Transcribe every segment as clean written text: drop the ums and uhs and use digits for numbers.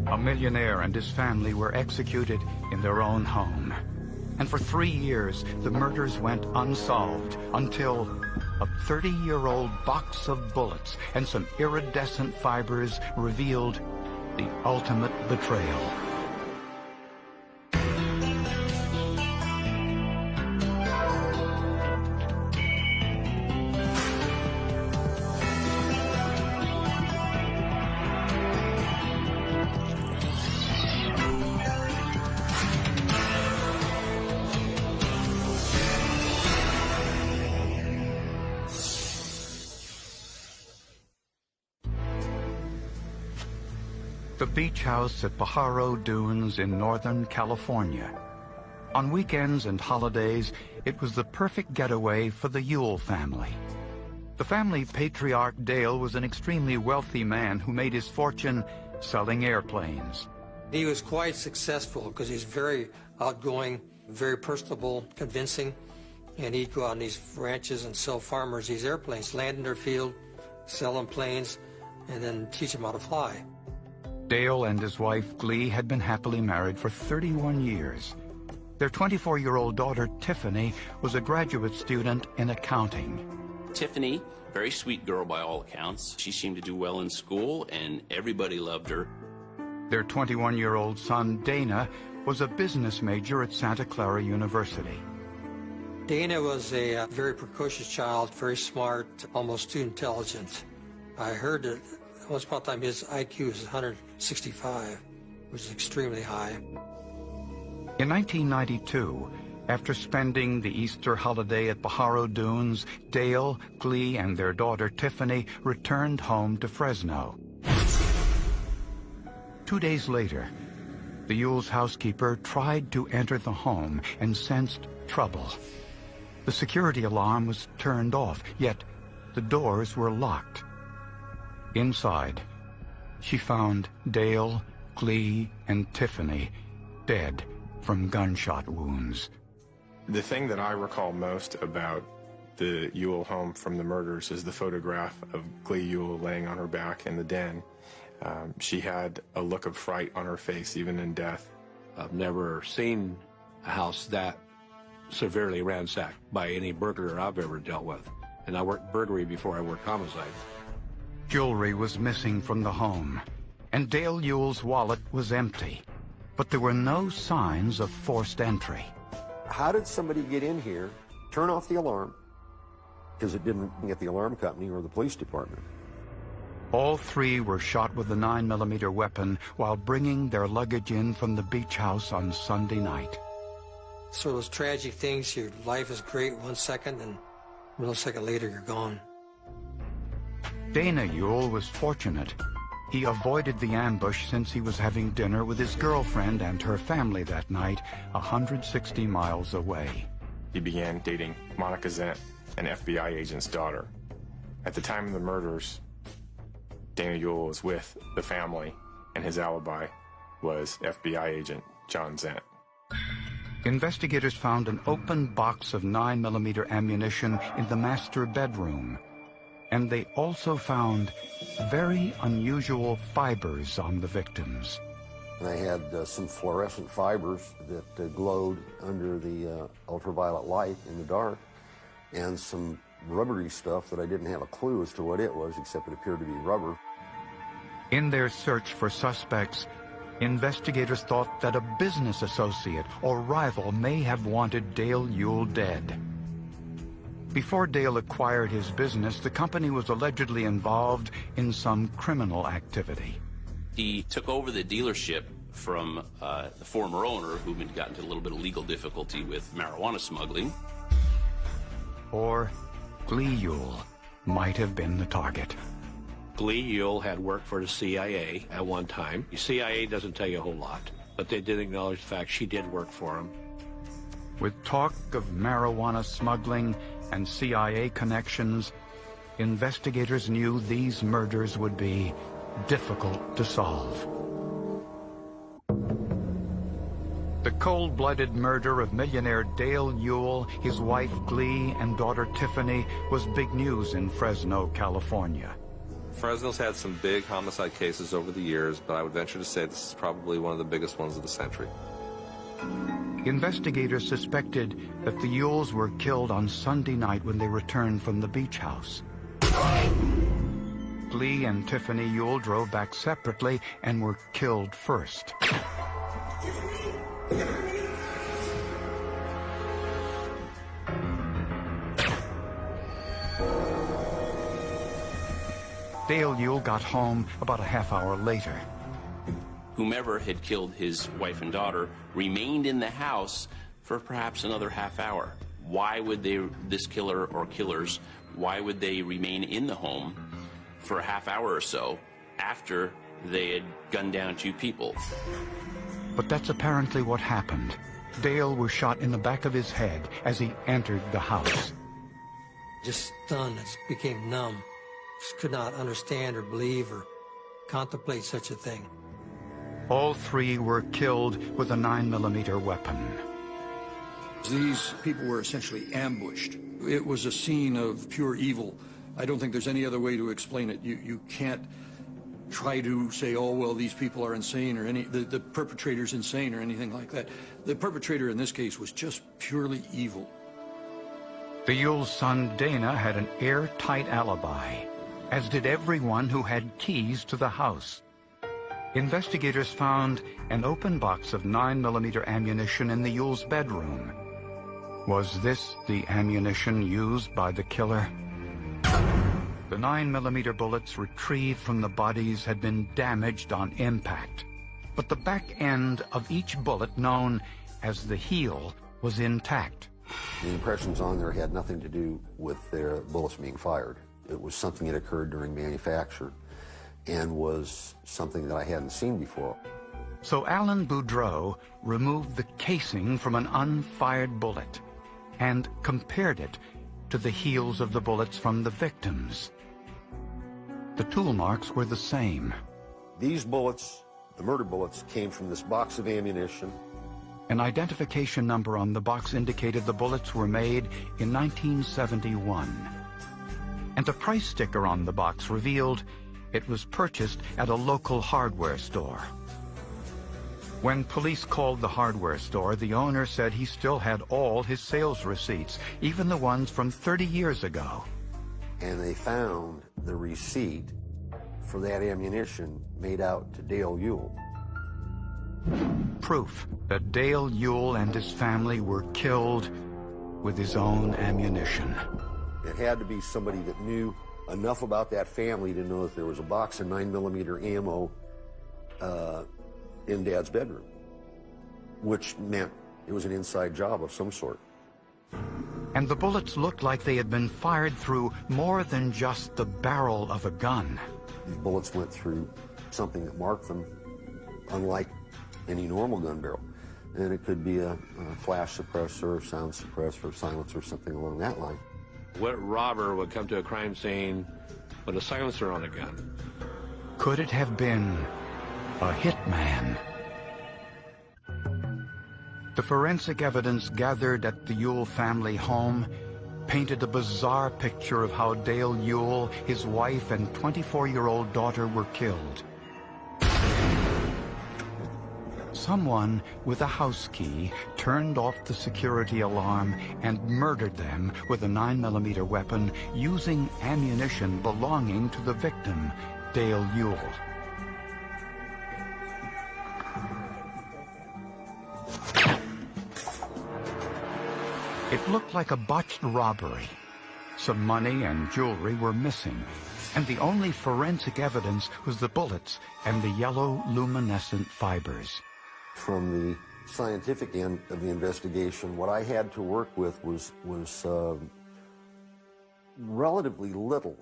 A millionaire and his family were executed in their own home. And for 3 years, the murders went unsolved until a 30-year-old box of bullets and some iridescent fibers revealed the ultimate betrayal. The beach house at Pajaro Dunes in Northern California. On weekends and holidays, it was the perfect getaway for the Ewell family. The family patriarch Dale was an extremely wealthy man who made his fortune selling airplanes. He was quite successful because he's very outgoing, very personable, convincing, and he'd go out on these ranches and sell farmers these airplanes, land in their field, sell them planes, and then teach them how to fly. Dale and his wife, Glee, had been happily married for 31 years. Their 24-year-old daughter, Tiffany, was a graduate student in accounting. Tiffany, very sweet girl by all accounts. She seemed to do well in school, and everybody loved her. Their 21-year-old son, Dana, was a business major at Santa Clara University. Dana was a very precocious child, very smart, almost too intelligent. I heard that once upon a time his IQ was 165, which is extremely high. In 1992, after spending the Easter holiday at Pajaro Dunes, Dale, Glee, and their daughter Tiffany returned home to Fresno. 2 days later, the Ewell's housekeeper tried to enter the home and sensed trouble. The security alarm was turned off, yet the doors were locked. Inside, she found Dale, Glee, and Tiffany dead from gunshot wounds. The thing that I recall most about the Ewell home from the murders is the photograph of Glee Ewell laying on her back in the den. She had a look of fright on her face, even in death. I've never seen a house that severely ransacked by any burglar I've ever dealt with. And I worked burglary before I worked homicide. Jewelry was missing from the home, and Dale Ewell's wallet was empty. But there were no signs of forced entry. How did somebody get in here, turn off the alarm, because it didn't get the alarm company or the police department? All three were shot with a 9mm weapon while bringing their luggage in from the beach house on Sunday night. So those tragic things, your life is great 1 second, and a millisecond later you're gone. Dana Ewell was fortunate. He avoided the ambush since he was having dinner with his girlfriend and her family that night, 160 miles away. He began dating Monica Zent, an FBI agent's daughter. At the time of the murders, Dana Ewell was with the family, and his alibi was FBI agent John Zent. Investigators found an open box of 9mm ammunition in the master bedroom. And they also found very unusual fibers on the victims. They had some fluorescent fibers that glowed under the ultraviolet light in the dark, and some rubbery stuff that I didn't have a clue as to what it was, except it appeared to be rubber. In their search for suspects, investigators thought that a business associate or rival may have wanted Dale Ewell dead. Before Dale acquired his business, the company was allegedly involved in some criminal activity. He took over the dealership from the former owner, who had gotten into a little bit of legal difficulty with marijuana smuggling. Or Glee Ewell might have been the target. Glee Ewell had worked for the CIA at one time. The CIA doesn't tell you a whole lot, but they did acknowledge the fact she did work for him. With talk of marijuana smuggling and CIA connections, investigators knew these murders would be difficult to solve. The cold-blooded murder of millionaire Dale Ewell, his wife Glee, and daughter Tiffany was big news in Fresno, California. Fresno's had some big homicide cases over the years, but I would venture to say this is probably one of the biggest ones of the century. Investigators suspected that the Yules were killed on Sunday night when they returned from the beach house. Lee and Tiffany Yule drove back separately and were killed first. Dale Yule got home about a half hour later. Whomever had killed his wife and daughter remained in the house for perhaps another half hour. Why would this killer or killers, why would they remain in the home for a half hour or so after they had gunned down 2 people? But that's apparently what happened. Dale was shot in the back of his head as he entered the house. Just stunned, just became numb. Just could not understand or believe or contemplate such a thing. All 3 were killed with a 9mm weapon. These people were essentially ambushed. It was a scene of pure evil. I don't think there's any other way to explain it. You can't try to say, oh, well, these people are insane, or the perpetrator's insane, or anything like that. The perpetrator in this case was just purely evil. The Yule's son Dana had an airtight alibi, as did everyone who had keys to the house. Investigators found an open box of 9mm ammunition in the Yule's bedroom. Was this the ammunition used by the killer? The 9mm bullets retrieved from the bodies had been damaged on impact, but the back end of each bullet, known as the heel, was intact. The impressions on there had nothing to do with their bullets being fired. It was something that occurred during manufacture and was something that I hadn't seen before. So Alan Boudreau removed the casing from an unfired bullet and compared it to the heels of the bullets from the victims. The tool marks were the same. These bullets, the murder bullets, came from this box of ammunition. An identification number on the box indicated the bullets were made in 1971. And a price sticker on the box revealed it was purchased at a local hardware store. When police called the hardware store, the owner said he still had all his sales receipts, even the ones from 30 years ago. And they found the receipt for that ammunition made out to Dale Yule. Proof that Dale Yule and his family were killed with his own ammunition. It had to be somebody that knew enough about that family to know that there was a box of 9mm ammo in Dad's bedroom, which meant it was an inside job of some sort. And the bullets looked like they had been fired through more than just the barrel of a gun. These bullets went through something that marked them, unlike any normal gun barrel. And it could be a flash suppressor, sound suppressor, silencer, something along that line. What robber would come to a crime scene with a silencer on a gun? Could it have been a hitman? The forensic evidence gathered at the Yule family home painted a bizarre picture of how Dale Yule, his wife, and 24-year-old daughter were killed. Someone with a house key turned off the security alarm and murdered them with a 9mm weapon using ammunition belonging to the victim, Dale Yule. It looked like a botched robbery. Some money and jewelry were missing, and the only forensic evidence was the bullets and the yellow luminescent fibers. From the scientific end of the investigation, what I had to work with was relatively little.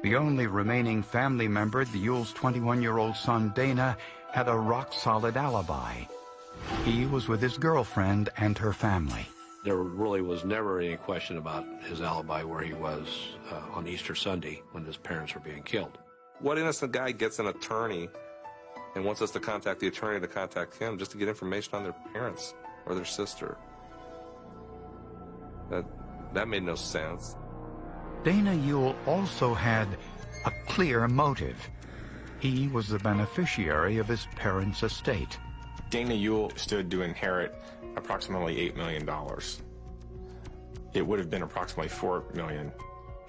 The only remaining family member, the Yule's 21-year-old son Dana, had a rock-solid alibi. He was with his girlfriend and her family. There really was never any question about his alibi where he was on Easter Sunday when his parents were being killed. What innocent guy gets an attorney and wants us to contact the attorney to contact him just to get information on their parents or their sister? That made no sense. Dana Ewell also had a clear motive. He was the beneficiary of his parents' estate. Dana Ewell stood to inherit approximately $8 million. It would have been approximately $4 million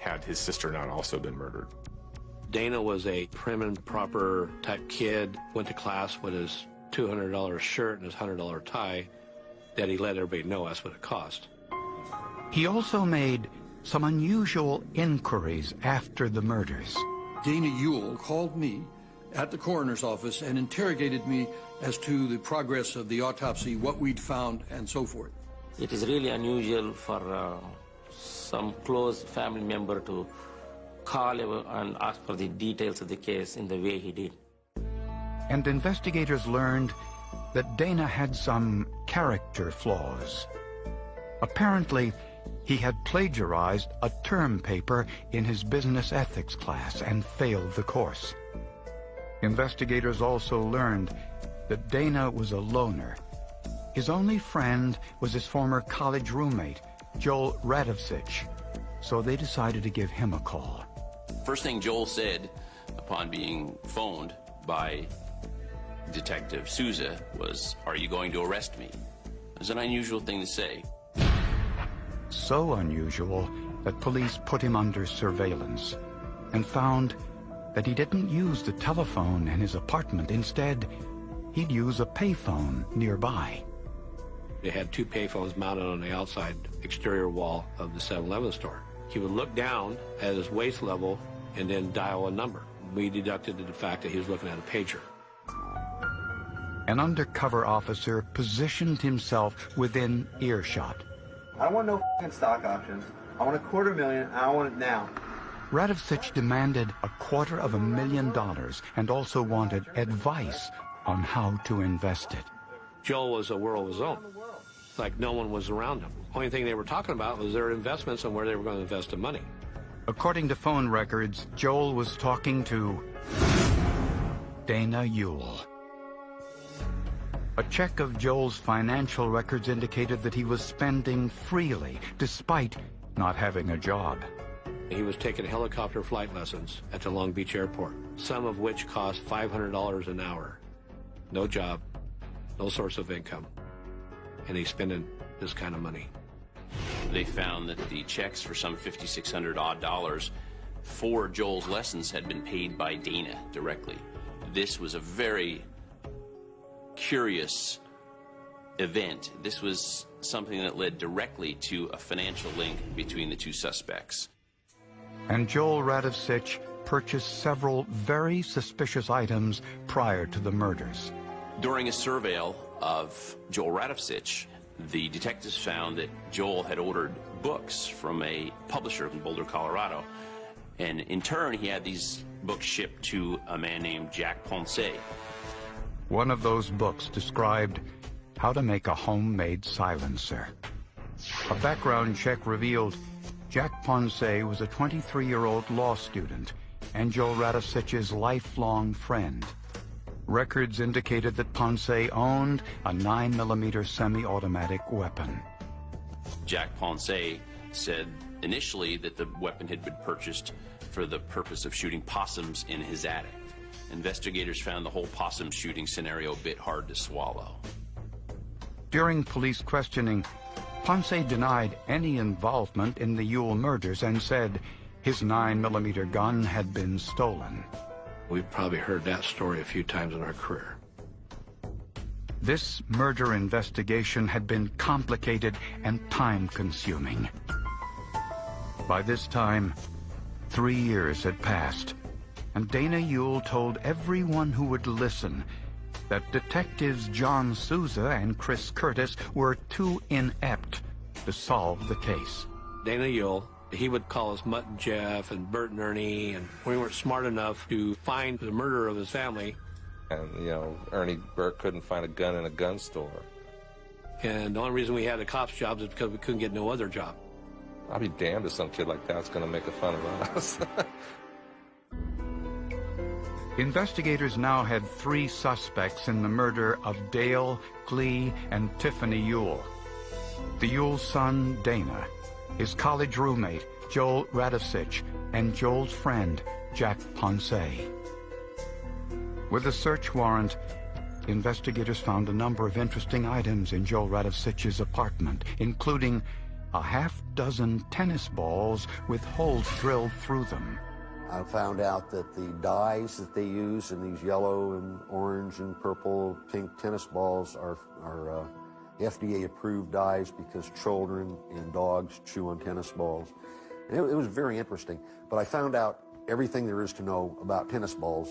had his sister not also been murdered. Dana was a prim and proper type kid, went to class with his $200 shirt and his $100 tie that he let everybody know that's what it cost. He also made some unusual inquiries after the murders. Dana Ewell called me at the coroner's office and interrogated me as to the progress of the autopsy, what we'd found, and so forth. It is really unusual for some close family member to call and ask for the details of the case in the way he did. And investigators learned that Dana had some character flaws. Apparently, he had plagiarized a term paper in his business ethics class and failed the course. Investigators also learned that Dana was a loner. His only friend was his former college roommate, Joel Radovsich, so they decided to give him a call. First thing Joel said upon being phoned by Detective Souza was, "Are you going to arrest me?" It was an unusual thing to say. So unusual that police put him under surveillance and found that he didn't use the telephone in his apartment. Instead, he'd use a payphone nearby. They had two payphones mounted on the outside exterior wall of the 7-Eleven store. He would look down at his waist level and then dial a number. We deducted the fact that he was looking at a pager. An undercover officer positioned himself within earshot. I don't want no f***ing stock options. I want $250,000, and I want it now. Radovsich demanded $250,000 and also wanted advice on how to invest it. Joel was a world of his own. Like no one was around him. Only thing they were talking about was their investments and where they were going to invest the money. According to phone records, Joel was talking to Dana Ewell. A check of Joel's financial records indicated that he was spending freely, despite not having a job. He was taking helicopter flight lessons at the Long Beach airport, some of which cost $500 an hour. No job, no source of income, and he's spending this kind of money. They found that the checks for some $5,600 odd for Joel's lessons had been paid by Dana directly. This was a very curious event. This was something that led directly to a financial link between the two suspects. And Joel Radovsich purchased several very suspicious items prior to the murders. During a surveil of Joel Radovsich, the detectives found that Joel had ordered books from a publisher in Boulder, Colorado. And in turn, he had these books shipped to a man named Jack Ponce. One of those books described how to make a homemade silencer. A background check revealed Jack Ponce was a 23-year-old law student and Joel Radovsich's lifelong friend. Records indicated that Ponce owned a 9mm semi-automatic weapon. Jack Ponce said initially that the weapon had been purchased for the purpose of shooting possums in his attic. Investigators found the whole possum shooting scenario a bit hard to swallow. During police questioning, Ponce denied any involvement in the Ewell murders and said his 9mm gun had been stolen. We've probably heard that story a few times in our career. This murder investigation had been complicated and time-consuming. By this time, 3 years had passed, and Dana Ewell told everyone who would listen that detectives John Souza and Chris Curtis were too inept to solve the case. Dana Ewell, he would call us Mutt and Jeff and Bert and Ernie, and we weren't smart enough to find the murderer of his family. And, you know, Ernie Bert couldn't find a gun in a gun store. And the only reason we had a cop's job is because we couldn't get no other job. I'll be damned if some kid like that's going to make a fun of us. Investigators now had 3 suspects in the murder of Dale, Clee, and Tiffany Ewell. The Ewell son, Dana, his college roommate, Joel Radovich and Joel's friend, Jack Ponce. With a search warrant, investigators found a number of interesting items in Joel Radovich's apartment, including a half-dozen tennis balls with holes drilled through them. I found out that the dyes that they use in these yellow and orange and purple, pink tennis balls are FDA-approved dyes because children and dogs chew on tennis balls. And it was very interesting, but I found out everything there is to know about tennis balls.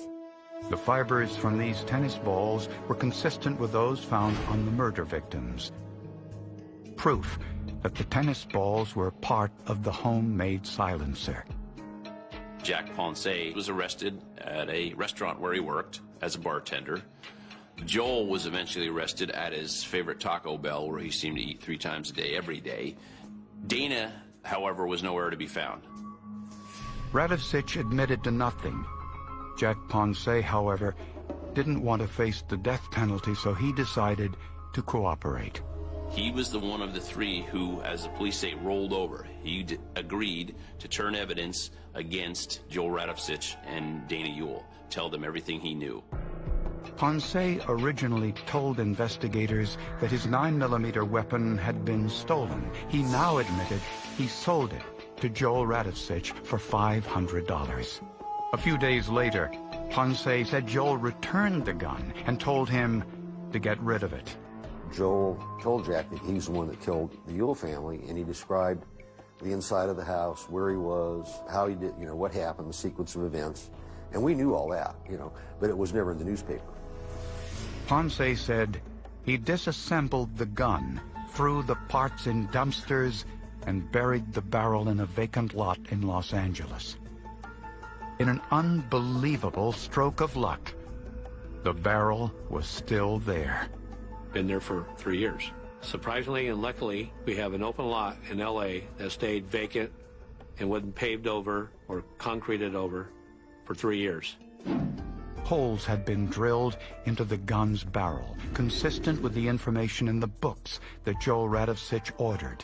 The fibers from these tennis balls were consistent with those found on the murder victims. Proof that the tennis balls were part of the homemade silencer. Jack Ponce was arrested at a restaurant where he worked as a bartender. Joel was eventually arrested at his favorite Taco Bell, where he seemed to eat 3 times a day, every day. Dana, however, was nowhere to be found. Radovich admitted to nothing. Jack Ponce, however, didn't want to face the death penalty, so he decided to cooperate. He was the one of the 3 who, as the police say, rolled over. He agreed to turn evidence against Joel Radovich and Dana Ewell, tell them everything he knew. Ponce originally told investigators that his 9mm weapon had been stolen. He now admitted he sold it to Joel Radovich for $500. A few days later, Ponce said Joel returned the gun and told him to get rid of it. Joel told Jack that he's the one that killed the Ewell family, and he described the inside of the house, where he was, how he did, what happened, the sequence of events. And we knew all that, but it was never in the newspaper. Ponce said he disassembled the gun, threw the parts in dumpsters, and buried the barrel in a vacant lot in Los Angeles. In an unbelievable stroke of luck, the barrel was still there. Been there for 3 years. Surprisingly and luckily, we have an open lot in L.A. that stayed vacant and wasn't paved over or concreted over for 3 years. Holes had been drilled into the gun's barrel, consistent with the information in the books that Joel Radovich ordered.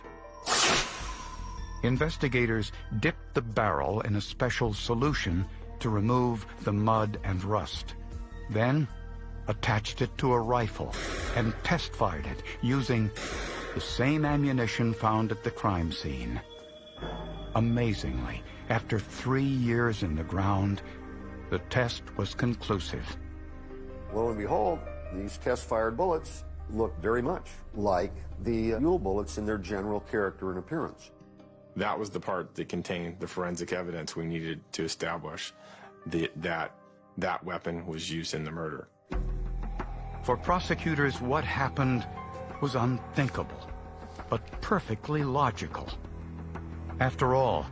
Investigators dipped the barrel in a special solution to remove the mud and rust. Then attached it to a rifle and test-fired it using the same ammunition found at the crime scene. Amazingly, after 3 years in the ground, the test was conclusive. Lo and behold, these test-fired bullets look very much like the Ewell bullets in their general character and appearance. That was the part that contained the forensic evidence we needed to establish that weapon was used in the murder. For prosecutors, what happened was unthinkable, but perfectly logical. After all,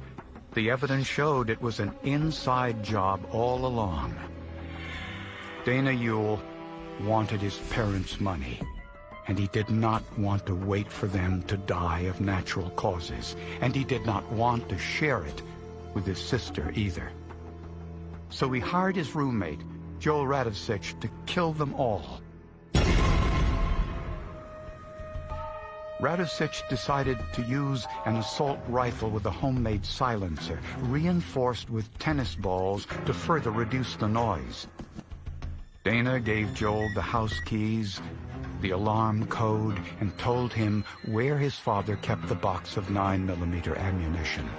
the evidence showed it was an inside job all along. Dana Ewell wanted his parents' money, and he did not want to wait for them to die of natural causes, and he did not want to share it with his sister either. So he hired his roommate, Joel Radovich, to kill them all. Radovich decided to use an assault rifle with a homemade silencer, reinforced with tennis balls to further reduce the noise. Dana gave Joel the house keys, the alarm code, and told him where his father kept the box of 9mm ammunition.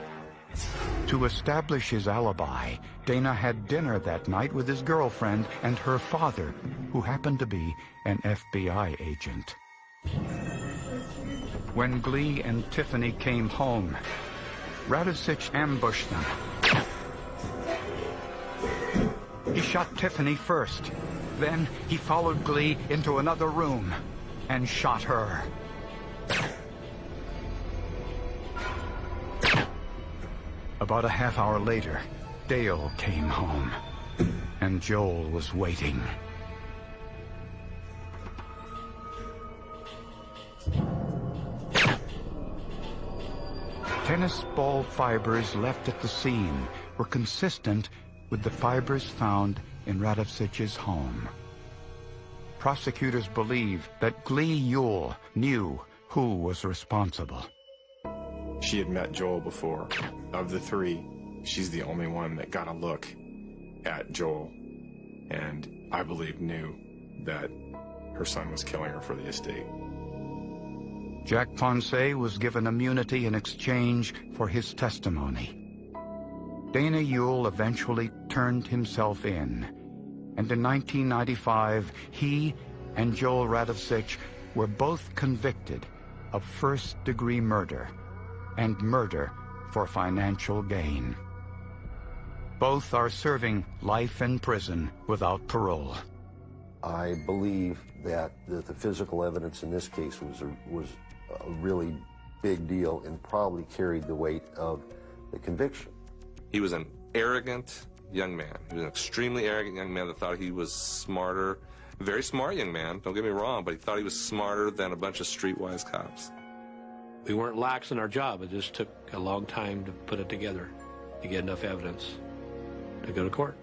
To establish his alibi, Dana had dinner that night with his girlfriend and her father, who happened to be an FBI agent. When Glee and Tiffany came home, Radovich ambushed them. He shot Tiffany first. Then he followed Glee into another room and shot her. About a half hour later, Dale came home, and Joel was waiting. Tennis ball fibers left at the scene were consistent with the fibers found in Radovich's home. Prosecutors believe that Glee Ewell knew who was responsible. She had met Joel before. Of the three, she's the only one that got a look at Joel, and I believe knew that her son was killing her for the estate. Jack Ponce was given immunity in exchange for his testimony. Dana Ewell eventually turned himself in, and in 1995, he and Joel Radovsich were both convicted of first-degree murder and murder for financial gain. Both are serving life in prison without parole. I believe that the physical evidence in this case was a really big deal and probably carried the weight of the conviction. He was an arrogant young man. He was an extremely arrogant young man that thought he was smarter. Very smart young man, don't get me wrong, but he thought he was smarter than a bunch of streetwise cops. We weren't lax in our job. It just took a long time to put it together, to get enough evidence to go to court.